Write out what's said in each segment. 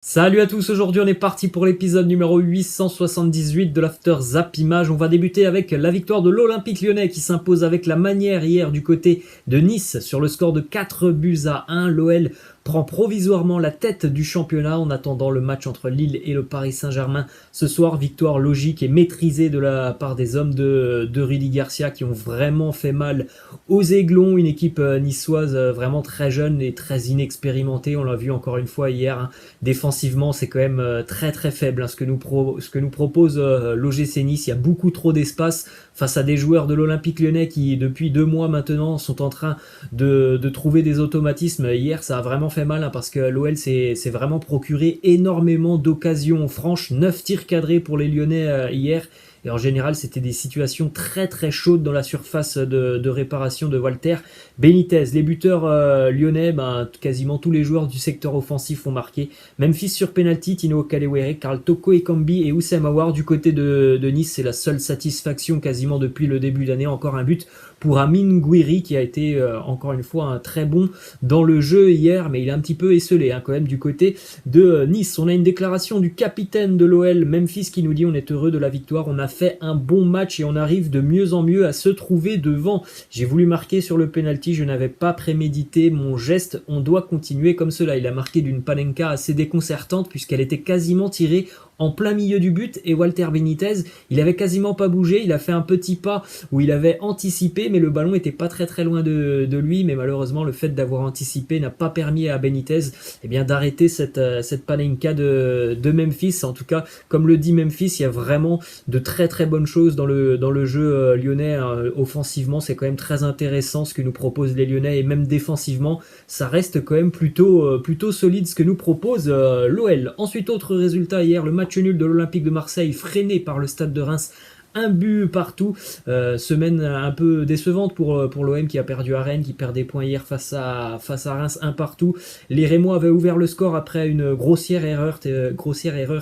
Salut à tous, aujourd'hui on est parti pour l'épisode numéro 878 de l'After Zap Image. On va débuter avec la victoire de l'Olympique Lyonnais qui s'impose avec la manière hier du côté de Nice sur le score de 4-1. L'OL prend provisoirement la tête du championnat en attendant le match entre Lille et le Paris Saint-Germain ce soir. Victoire logique et maîtrisée de la part des hommes de Rudy Garcia qui ont vraiment fait mal aux Aiglons, une équipe niçoise vraiment très jeune et très inexpérimentée. On l'a vu encore une fois hier, hein. Défensivement, c'est quand même très très faible, hein, ce que nous propose l'OGC Nice. Il y a beaucoup trop d'espace face à des joueurs de l'Olympique Lyonnais qui, depuis 2 mois maintenant, sont en train de trouver des automatismes. Hier, ça a vraiment fait mal, hein, parce que l'OL s'est vraiment procuré énormément d'occasions franches. 9 tirs cadrés pour les Lyonnais hier. Et en général, c'était des situations très très chaudes dans la surface de réparation de Walter Benitez. Les buteurs lyonnais, quasiment tous les joueurs du secteur offensif ont marqué. Memphis sur penalty, Tino Kalewere, Karl Toko Ekambi et Oussem Aouar. Du côté de Nice, c'est la seule satisfaction quasiment depuis le début d'année. Encore un but pour Amine Gouiri qui a été encore une fois un très bon dans le jeu hier, mais il est un petit peu esselé, hein, quand même du côté de Nice. On a une déclaration du capitaine de l'OL, Memphis, qui nous dit: on est heureux de la victoire, on a fait un bon match et on arrive de mieux en mieux à se trouver devant. J'ai voulu marquer sur le penalty, je n'avais pas prémédité mon geste, on doit continuer comme cela. Il a marqué d'une panenka assez déconcertante puisqu'elle était quasiment tirée en plein milieu du but, et Walter Benitez, il avait quasiment pas bougé, il a fait un petit pas où il avait anticipé, mais le ballon était pas très très loin de lui, mais malheureusement le fait d'avoir anticipé n'a pas permis à Benitez d'arrêter cette panenka de Memphis. En tout cas, comme le dit Memphis, il y a vraiment de très très bonnes choses dans le jeu lyonnais, hein. Offensivement, c'est quand même très intéressant ce que nous proposent les Lyonnais, et même défensivement, ça reste quand même plutôt solide ce que nous propose l'OL. Ensuite, autre résultat hier, le match nul de l'Olympique de Marseille freiné par le Stade de Reims. Un but partout, semaine un peu décevante pour l'OM qui a perdu à Rennes, qui perd des points hier face à Reims, un partout. Les Rémois avaient ouvert le score après une grossière erreur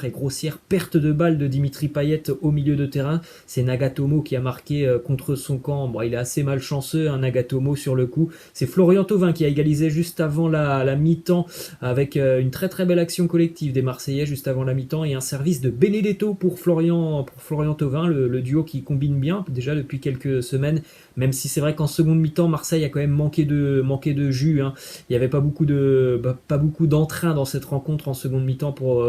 et grossière perte de balle de Dimitri Payet au milieu de terrain. C'est Nagatomo qui a marqué contre son camp. Bon, il est assez malchanceux, hein, Nagatomo, sur le coup. C'est Florian Thauvin qui a égalisé juste avant la mi-temps avec une très très belle action collective des Marseillais juste avant la mi-temps, et un service de Benedetto pour Florian Thauvin, le duo qui combine bien déjà depuis quelques semaines, même si c'est vrai qu'en seconde mi-temps, Marseille a quand même manqué de jus, hein. Il n'y avait pas beaucoup d'entrain dans cette rencontre en seconde mi-temps pour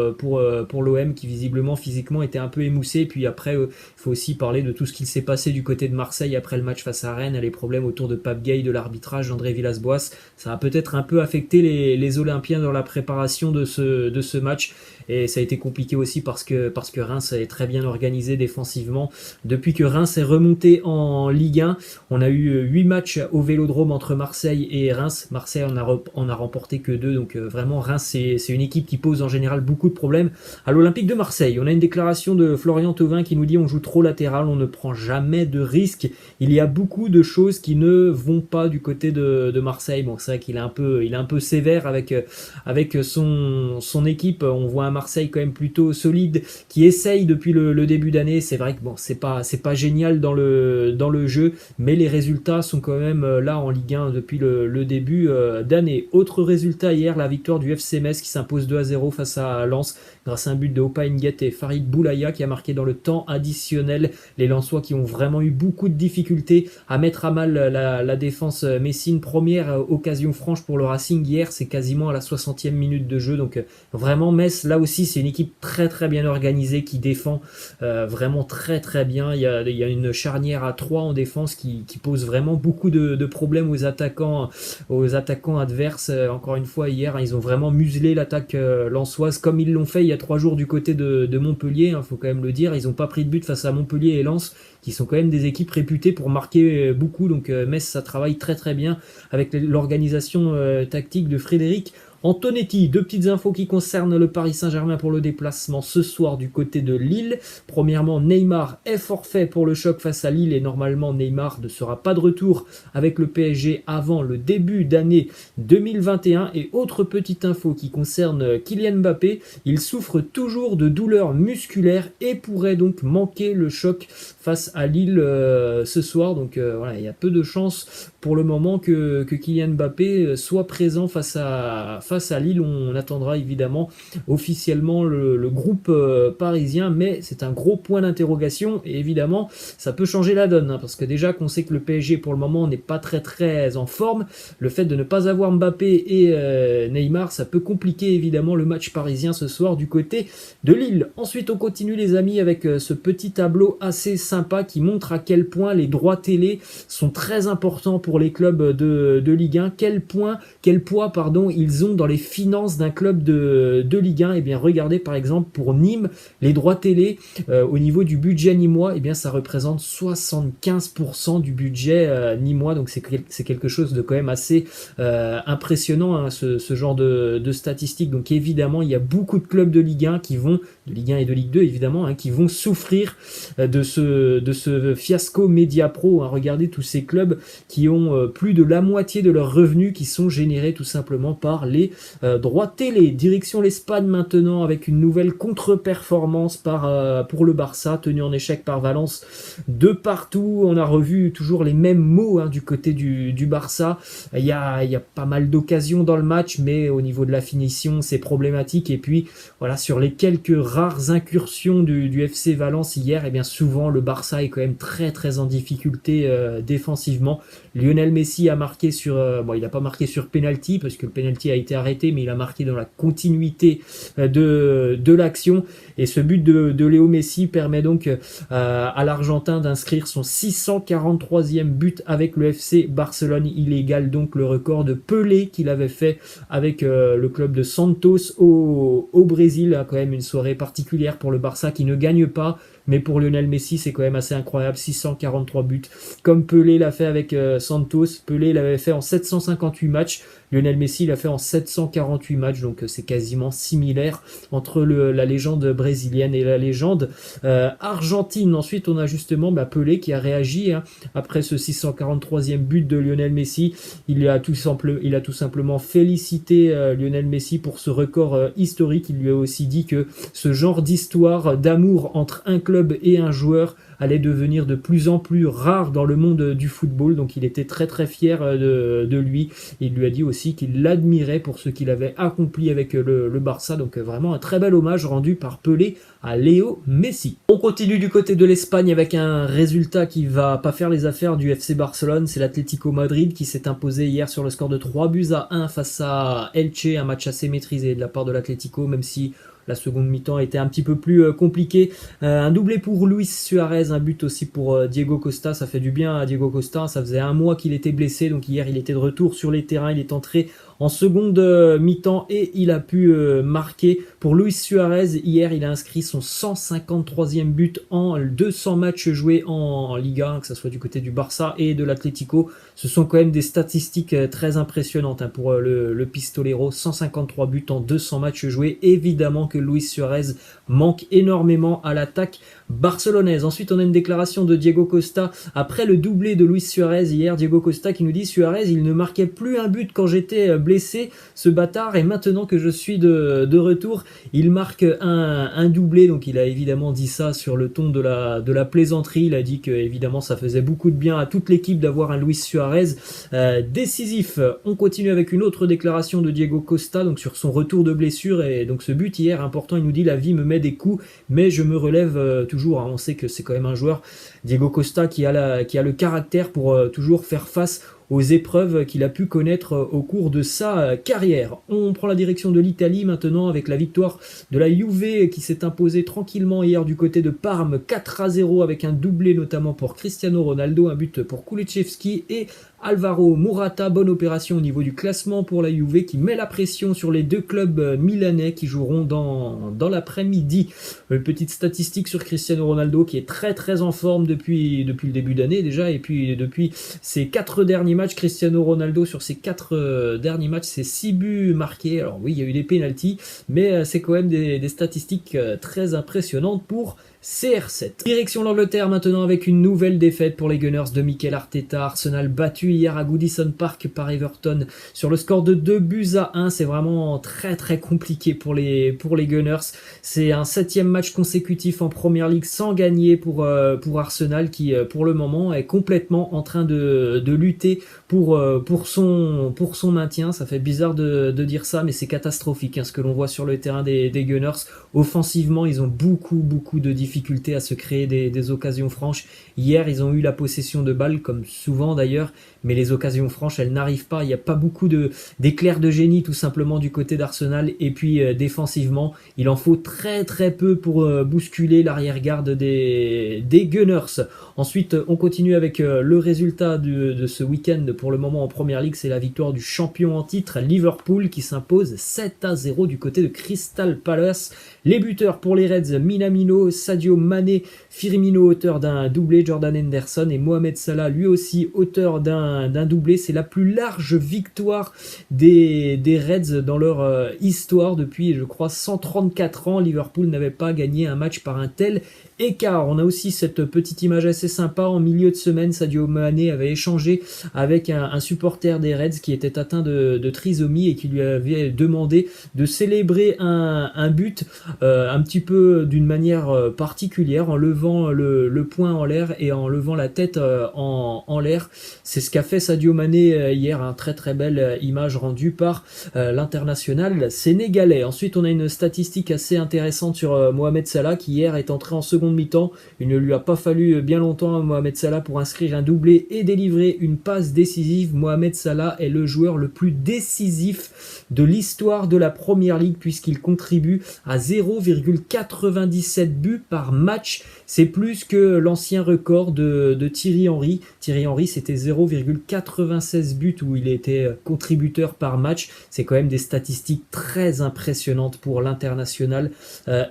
l'OM, qui visiblement physiquement était un peu émoussé. Puis après, il faut aussi parler de tout ce qui s'est passé du côté de Marseille après le match face à Rennes, les problèmes autour de Pape Gueye, de l'arbitrage d'André Villas-Boas. Ça a peut-être un peu affecté les Olympiens dans la préparation de ce match, et ça a été compliqué aussi parce que Reims est très bien organisé défensivement. Depuis que Reims est remonté en Ligue 1, on a eu 8 matchs au Vélodrome entre Marseille et Reims. Marseille en a remporté que 2, donc vraiment Reims c'est une équipe qui pose en général beaucoup de problèmes à l'Olympique de Marseille. On a une déclaration de Florian Thauvin qui nous dit: on joue trop latéral, on ne prend jamais de risques. Il y a beaucoup de choses qui ne vont pas du côté de Marseille. Bon, c'est vrai qu'il est un peu sévère avec son équipe. On voit un Marseille quand même plutôt solide qui essaye depuis le début d'année. C'est vrai que bon, c'est pas génial dans le jeu, mais les résultats sont quand même là en Ligue 1 depuis le début d'année. Autre résultat hier, la victoire du FC Metz qui s'impose 2-0 face à Lens grâce à un but de Opa Nguet et Farid Boulaya qui a marqué dans le temps additionnel. Les Lensois qui ont vraiment eu beaucoup de difficultés à mettre à mal la défense messine. Première occasion franche pour le Racing hier, c'est quasiment à la 60e minute de jeu. Donc vraiment Metz, là aussi c'est une équipe très très bien organisée qui défend vraiment très très bien. Il y a une charnière à 3 en défense qui pose vraiment beaucoup de problèmes aux attaquants adverses. Encore une fois hier, hein, ils ont vraiment muselé l'attaque lensoise comme ils l'ont fait il y a 3 jours du côté de Montpellier, hein, faut quand même le dire. Ils n'ont pas pris de but face à Montpellier et Lens, qui sont quand même des équipes réputées pour marquer beaucoup. Donc Metz, ça travaille très très bien avec l'organisation tactique de Frédéric Antonetti. Deux petites infos qui concernent le Paris Saint-Germain pour le déplacement ce soir du côté de Lille. Premièrement, Neymar est forfait pour le choc face à Lille, et normalement Neymar ne sera pas de retour avec le PSG avant le début d'année 2021. Et autre petite info qui concerne Kylian Mbappé, il souffre toujours de douleurs musculaires et pourrait donc manquer le choc face à Lille ce soir. Donc voilà, il y a peu de chances pour le moment que Kylian Mbappé soit présent face face à Lille. On attendra évidemment officiellement le groupe parisien, mais c'est un gros point d'interrogation et évidemment ça peut changer la donne, hein, parce que déjà qu'on sait que le PSG pour le moment n'est pas très en forme, le fait de ne pas avoir Mbappé et Neymar, ça peut compliquer évidemment le match parisien ce soir du côté de Lille. Ensuite on continue les amis avec ce petit tableau assez sympa qui montre à quel point les droits télé sont très importants pour les clubs de Ligue 1, quel poids ils ont dans les finances d'un club de Ligue 1. Et bien regardez par exemple pour Nîmes, les droits télé au niveau du budget nîmois, et bien ça représente 75% du budget nîmois, donc c'est quelque chose de quand même assez impressionnant, hein, ce genre de statistiques. Donc évidemment il y a beaucoup de clubs de Ligue 1 de Ligue 1 et de Ligue 2 évidemment, hein, qui vont souffrir de ce fiasco Média Pro, hein. Regardez tous ces clubs qui ont plus de la moitié de leurs revenus qui sont générés tout simplement par les droits télé. Direction l'Espagne maintenant avec une nouvelle contre-performance pour le Barça, tenu en échec par Valence de partout. On a revu toujours les mêmes mots, hein, du côté du Barça. Il y a pas mal d'occasions dans le match, mais au niveau de la finition c'est problématique. Et puis voilà, sur les quelques rares incursions du FC Valence hier, et bien souvent le Barça est quand même très en difficulté défensivement. Lionel Messi a marqué il n'a pas marqué sur penalty parce que le penalty a été arrêté, mais il a marqué dans la continuité de l'action. Et ce but de Léo Messi permet donc à l'Argentin d'inscrire son 643e but avec le FC Barcelone. Il égale donc le record de Pelé qu'il avait fait avec le club de Santos au Brésil. Quand même une soirée particulière pour le Barça qui ne gagne pas. Mais pour Lionel Messi, c'est quand même assez incroyable, 643 buts. Comme Pelé l'a fait avec Santos, Pelé l'avait fait en 758 matchs, Lionel Messi l'a fait en 748 matchs, donc c'est quasiment similaire entre la légende brésilienne et la légende argentine. Ensuite, on a justement Pelé qui a réagi, hein, après ce 643e but de Lionel Messi. Il a tout simplement félicité Lionel Messi pour ce record historique. Il lui a aussi dit que ce genre d'histoire d'amour entre un club et un joueur allait devenir de plus en plus rare dans le monde du football, donc il était très fier de lui. Il lui a dit aussi qu'il l'admirait pour ce qu'il avait accompli avec le Barça, donc vraiment un très bel hommage rendu par Pelé à Léo Messi. On continue du côté de l'Espagne avec un résultat qui va pas faire les affaires du FC Barcelone, c'est l'Atlético Madrid qui s'est imposé hier sur le score de 3-1 face à Elche, un match assez maîtrisé de la part de l'Atlético, même si la seconde mi-temps était un petit peu plus compliquée. Un doublé pour Luis Suarez, un but aussi pour Diego Costa. Ça fait du bien à Diego Costa. Ça faisait un mois qu'il était blessé, donc hier il était de retour sur les terrains. Il est entré en seconde mi-temps et il a pu marquer. Pour Luis Suarez, hier il a inscrit son 153e but en 200 matchs joués en Liga, que ce soit du côté du Barça et de l'Atlético. Ce sont quand même des statistiques très impressionnantes, hein, pour le Pistolero. 153 buts en 200 matchs joués. Évidemment que Luis Suarez manque énormément à l'attaque barcelonaise. Ensuite, on a une déclaration de Diego Costa après le doublé de Luis Suarez hier. Diego Costa qui nous dit: Suarez, il ne marquait plus un but quand j'étais blessé, ce bâtard, et maintenant que je suis de retour, il marque un doublé. Donc il a évidemment dit ça sur le ton de la plaisanterie. Il a dit que évidemment ça faisait beaucoup de bien à toute l'équipe d'avoir un Luis Suarez décisif. On continue avec une autre déclaration de Diego Costa, donc sur son retour de blessure, et donc ce but hier important. Il nous dit: la vie me met des coups, mais je me relève toujours. On sait que c'est quand même un joueur, Diego Costa, qui a le caractère pour toujours faire face aux épreuves qu'il a pu connaître au cours de sa carrière. On prend la direction de l'Italie maintenant avec la victoire de la Juve qui s'est imposée tranquillement hier du côté de Parme, 4-0, avec un doublé notamment pour Cristiano Ronaldo, un but pour Kulusevski et Alvaro Morata. Bonne opération au niveau du classement pour la Juve qui met la pression sur les deux clubs milanais qui joueront dans l'après-midi. Une petite statistique sur Cristiano Ronaldo qui est très en forme depuis le début d'année déjà, et puis depuis ses 4 derniers matchs, Cristiano Ronaldo sur ses 4 derniers matchs, c'est 6 buts marqués. Alors oui, il y a eu des pénaltys, mais c'est quand même des statistiques très impressionnantes pour CR7. Direction l'Angleterre maintenant avec une nouvelle défaite pour les Gunners de Mikel Arteta. Arsenal battu hier à Goodison Park par Everton sur le score de 2-1. C'est vraiment très compliqué pour les Gunners. C'est un 7e match consécutif en Premier League sans gagner pour Arsenal qui pour le moment est complètement en train de lutter pour son maintien. Ça fait bizarre de dire ça, mais c'est catastrophique ce que l'on voit sur le terrain des Gunners. Offensivement, ils ont beaucoup de difficultés à se créer des occasions franches. Hier, ils ont eu la possession de balles, comme souvent d'ailleurs, mais les occasions franches, elles n'arrivent pas. Il n'y a pas beaucoup d'éclairs de génie tout simplement du côté d'Arsenal. Et puis défensivement, il en faut très peu pour bousculer l'arrière-garde des Gunners. Ensuite, on continue avec le résultat de ce week-end pour le moment en Premier League. C'est la victoire du champion en titre, Liverpool, qui s'impose 7-0 du côté de Crystal Palace. Les buteurs pour les Reds, Minamino, Sadio Mané, Firmino auteur d'un doublé, Jordan Henderson et Mohamed Salah lui aussi auteur d'un doublé. C'est la plus large victoire des Reds dans leur histoire depuis, je crois, 134 ans. Liverpool n'avait pas gagné un match par un tel écart. On a aussi cette petite image assez sympa. En milieu de semaine, Sadio Mané avait échangé avec un supporter des Reds qui était atteint de trisomie et qui lui avait demandé de célébrer un but un petit peu d'une manière particulière en levant le poing en l'air et en levant la tête en l'air. C'est ce qu'a fait Sadio Mané hier, très belle image rendue par l'international sénégalais. Ensuite, on a une statistique assez intéressante sur Mohamed Salah qui hier est entré en seconde mi-temps. Il ne lui a pas fallu bien longtemps à Mohamed Salah pour inscrire un doublé et délivrer une passe décisive. Mohamed Salah est le joueur le plus décisif de l'histoire de la Premier League puisqu'il contribue à 0,97 buts par match. C'est plus que l'ancien record de Thierry Henry. Thierry Henry, c'était 0,96 buts où il était contributeur par match. C'est quand même des statistiques très impressionnantes pour l'international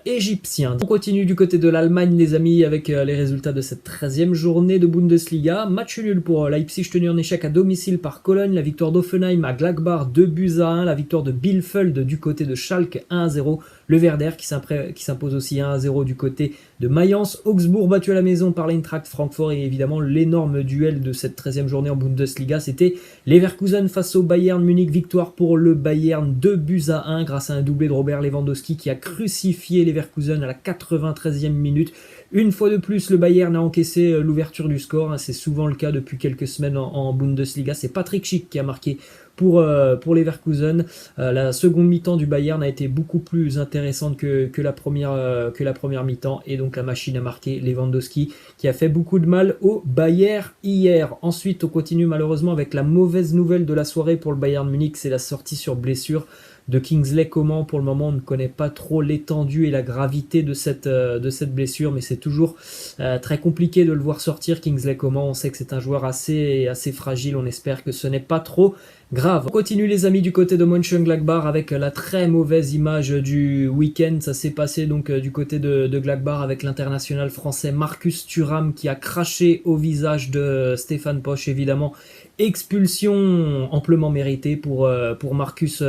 égyptien. On continue du côté de l'Allemagne, les amis, avec les résultats de cette 13e journée de Bundesliga. Match nul pour Leipzig tenu en échec à domicile par Cologne. La victoire d'Offenheim à Gladbach 2-1. La victoire de Bielefeld du côté de Schalke 1-0. Le Werder qui s'impose aussi 1-0 du côté de Mayence. Augsbourg battu à la maison par l'Eintracht Francfort et évidemment l'énorme duel de cette 13e journée en Bundesliga, c'était Leverkusen face au Bayern Munich. Victoire pour le Bayern 2-1 grâce à un doublé de Robert Lewandowski qui a crucifié Leverkusen à la 93e minute. Une fois de plus, le Bayern a encaissé l'ouverture du score. C'est souvent le cas depuis quelques semaines en Bundesliga. C'est Patrick Schick qui a marqué pour Leverkusen. La seconde mi-temps du Bayern a été beaucoup plus intéressante que la première mi-temps et donc la machine a marqué Lewandowski qui a fait beaucoup de mal au Bayern hier. Ensuite, on continue malheureusement avec la mauvaise nouvelle de la soirée pour le Bayern Munich, c'est la sortie sur blessure de Kingsley Coman. Pour le moment, on ne connaît pas trop l'étendue et la gravité de cette blessure, mais c'est toujours très compliqué de le voir sortir. Kingsley Coman, on sait que c'est un joueur assez fragile, on espère que ce n'est pas trop grave. On continue les amis du côté de Mönchengladbach avec la très mauvaise image du week-end. Ça s'est passé donc du côté de Gladbach avec l'international français Marcus Thuram qui a craché au visage de Stéphane Posch évidemment. Expulsion amplement méritée pour Marcus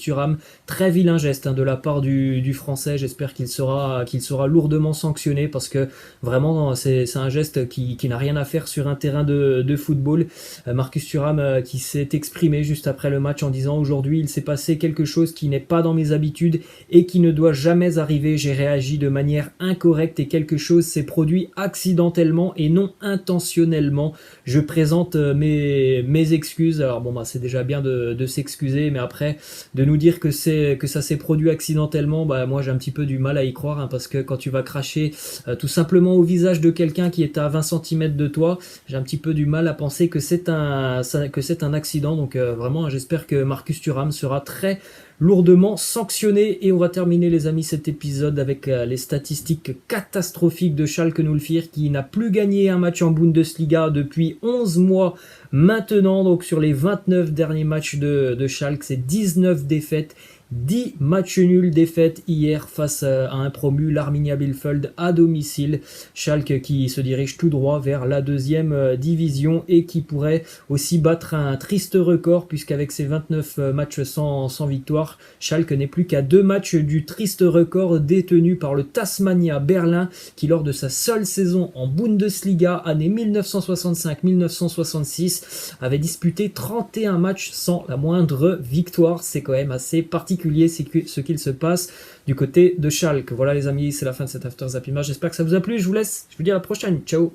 Thuram. Très vilain geste de la part du français. J'espère qu'il sera lourdement sanctionné parce que vraiment c'est un geste qui n'a rien à faire sur un terrain de football. Marcus Thuram qui s'est exprimé juste après le match en disant: aujourd'hui il s'est passé quelque chose qui n'est pas dans mes habitudes et qui ne doit jamais arriver. J'ai réagi de manière incorrecte et quelque chose s'est produit accidentellement et non intentionnellement. Je présente mes excuses. Alors bon c'est déjà bien de s'excuser, mais après de nous dire que ça s'est produit accidentellement, moi j'ai un petit peu du mal à y croire parce que quand tu vas cracher tout simplement au visage de quelqu'un qui est à 20 cm de toi, j'ai un petit peu du mal à penser que c'est un accident. Donc vraiment j'espère que Marcus Thuram sera très lourdement sanctionné. Et on va terminer les amis cet épisode avec les statistiques catastrophiques de Schalke 04 qui n'a plus gagné un match en Bundesliga depuis 11 mois maintenant. Donc sur les 29 derniers matchs de Schalke, c'est 19 défaites, 10 matchs nuls, défaites hier face à un promu, l'Arminia Bielefeld à domicile. Schalke qui se dirige tout droit vers la 2e division et qui pourrait aussi battre un triste record puisqu'avec ses 29 matchs sans victoire, victoires. Schalke n'est plus qu'à 2 matchs du triste record détenu par le Tasmania Berlin qui lors de sa seule saison en Bundesliga, année 1965-1966, avait disputé 31 matchs sans la moindre victoire. C'est quand même assez particulier ce qu'il se passe du côté de Schalke. Voilà les amis, c'est la fin de cet After Zap Image. J'espère que ça vous a plu. Je vous laisse, je vous dis à la prochaine. Ciao.